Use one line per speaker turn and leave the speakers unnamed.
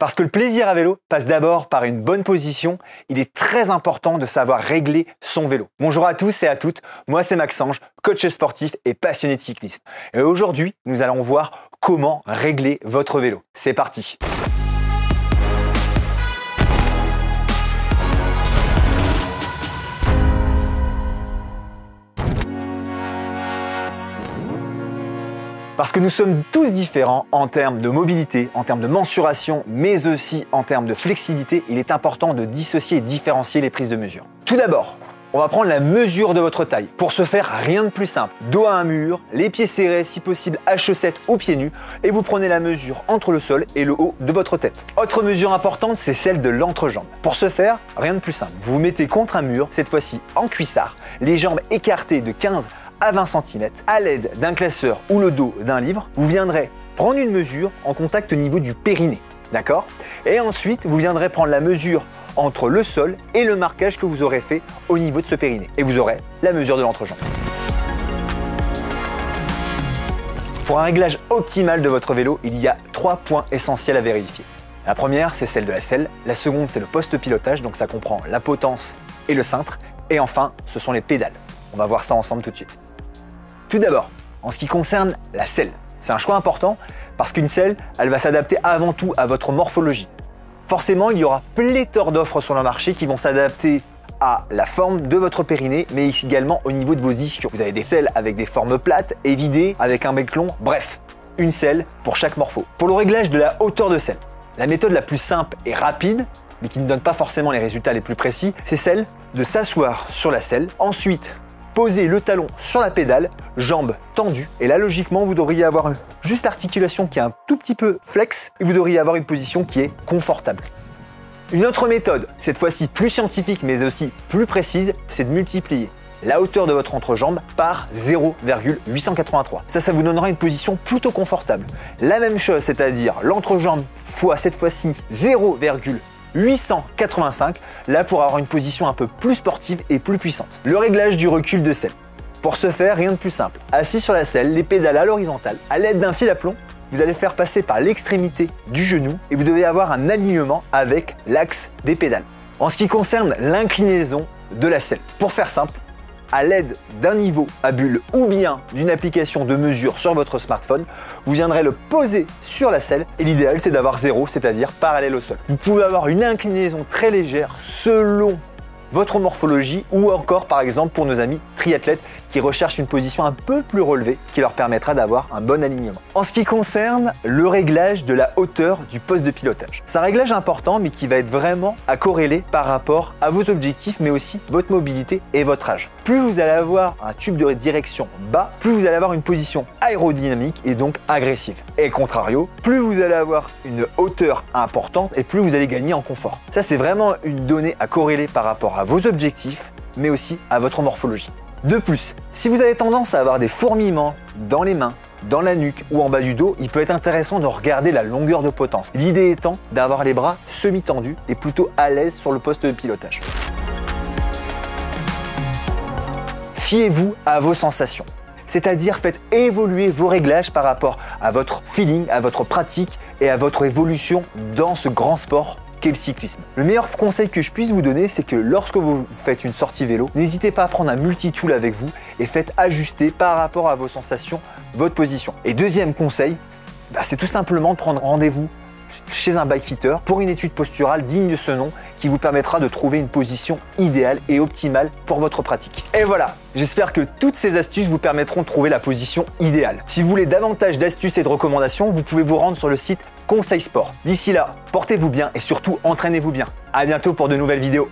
Parce que le plaisir à vélo passe d'abord par une bonne position, il est très important de savoir régler son vélo. Bonjour à tous et à toutes, moi c'est Maxence, coach sportif et passionné de cyclisme. Et aujourd'hui, nous allons voir comment régler votre vélo. C'est parti! Parce que nous sommes tous différents en termes de mobilité, en termes de mensuration, mais aussi en termes de flexibilité, il est important de dissocier et différencier les prises de mesure. Tout d'abord, on va prendre la mesure de votre taille. Pour ce faire, rien de plus simple. Dos à un mur, les pieds serrés, si possible à chaussettes ou pieds nus, et vous prenez la mesure entre le sol et le haut de votre tête. Autre mesure importante, c'est celle de l'entrejambe. Pour ce faire, rien de plus simple. Vous vous mettez contre un mur, cette fois-ci en cuissard, les jambes écartées de 15 à 20 cm. À l'aide d'un classeur ou le dos d'un livre, vous viendrez prendre une mesure en contact au niveau du périnée. D'accord? Et ensuite, vous viendrez prendre la mesure entre le sol et le marquage que vous aurez fait au niveau de ce périnée. Et vous aurez la mesure de l'entrejambe. Pour un réglage optimal de votre vélo, il y a 3 points essentiels à vérifier. La première, c'est celle de la selle. La seconde, c'est le poste pilotage, donc ça comprend la potence et le cintre. Et enfin, ce sont les pédales. On va voir ça ensemble tout de suite. Tout d'abord, en ce qui concerne la selle, c'est un choix important parce qu'une selle, elle va s'adapter avant tout à votre morphologie. Forcément, il y aura pléthore d'offres sur le marché qui vont s'adapter à la forme de votre périnée, mais également au niveau de vos ischios. Vous avez des selles avec des formes plates, évidées, avec un bec long, bref, une selle pour chaque morpho. Pour le réglage de la hauteur de selle, la méthode la plus simple et rapide, mais qui ne donne pas forcément les résultats les plus précis, c'est celle de s'asseoir sur la selle, ensuite posez le talon sur la pédale, jambes tendues, et là logiquement vous devriez avoir juste l'articulation qui est un tout petit peu flex et vous devriez avoir une position qui est confortable. Une autre méthode, cette fois-ci plus scientifique mais aussi plus précise, c'est de multiplier la hauteur de votre entrejambe par 0,883. Ça vous donnera une position plutôt confortable. La même chose, c'est-à-dire l'entrejambe fois cette fois-ci 0,885, là pour avoir une position un peu plus sportive et plus puissante. Le réglage du recul de selle. Pour ce faire, rien de plus simple. Assis sur la selle, les pédales à l'horizontale, à l'aide d'un fil à plomb, vous allez faire passer par l'extrémité du genou et vous devez avoir un alignement avec l'axe des pédales. En ce qui concerne l'inclinaison de la selle, pour faire simple, à l'aide d'un niveau à bulle ou bien d'une application de mesure sur votre smartphone, vous viendrez le poser sur la selle et l'idéal c'est d'avoir 0, c'est-à-dire parallèle au sol. Vous pouvez avoir une inclinaison très légère selon votre morphologie ou encore par exemple pour nos amis triathlètes qui recherchent une position un peu plus relevée qui leur permettra d'avoir un bon alignement. En ce qui concerne le réglage de la hauteur du poste de pilotage, c'est un réglage important mais qui va être vraiment à corréler par rapport à vos objectifs mais aussi votre mobilité et votre âge. Plus vous allez avoir un tube de direction bas, plus vous allez avoir une position aérodynamique et donc agressive. Et contrario, plus vous allez avoir une hauteur importante et plus vous allez gagner en confort. Ça c'est vraiment une donnée à corréler par rapport à vos objectifs mais aussi à votre morphologie. De plus, si vous avez tendance à avoir des fourmillements dans les mains, dans la nuque ou en bas du dos, il peut être intéressant de regarder la longueur de potence. L'idée étant d'avoir les bras semi-tendus et plutôt à l'aise sur le poste de pilotage. Fiez-vous à vos sensations, c'est-à-dire faites évoluer vos réglages par rapport à votre feeling, à votre pratique et à votre évolution dans ce grand sport qu'est le cyclisme. Le meilleur conseil que je puisse vous donner, c'est que lorsque vous faites une sortie vélo, n'hésitez pas à prendre un multitool avec vous et faites ajuster par rapport à vos sensations votre position. Et deuxième conseil, c'est tout simplement de prendre rendez-vous chez un bike fitter pour une étude posturale digne de ce nom qui vous permettra de trouver une position idéale et optimale pour votre pratique. Et voilà, j'espère que toutes ces astuces vous permettront de trouver la position idéale. Si vous voulez davantage d'astuces et de recommandations, vous pouvez vous rendre sur le site Conseil Sport. D'ici là, portez-vous bien et surtout entraînez-vous bien. À bientôt pour de nouvelles vidéos.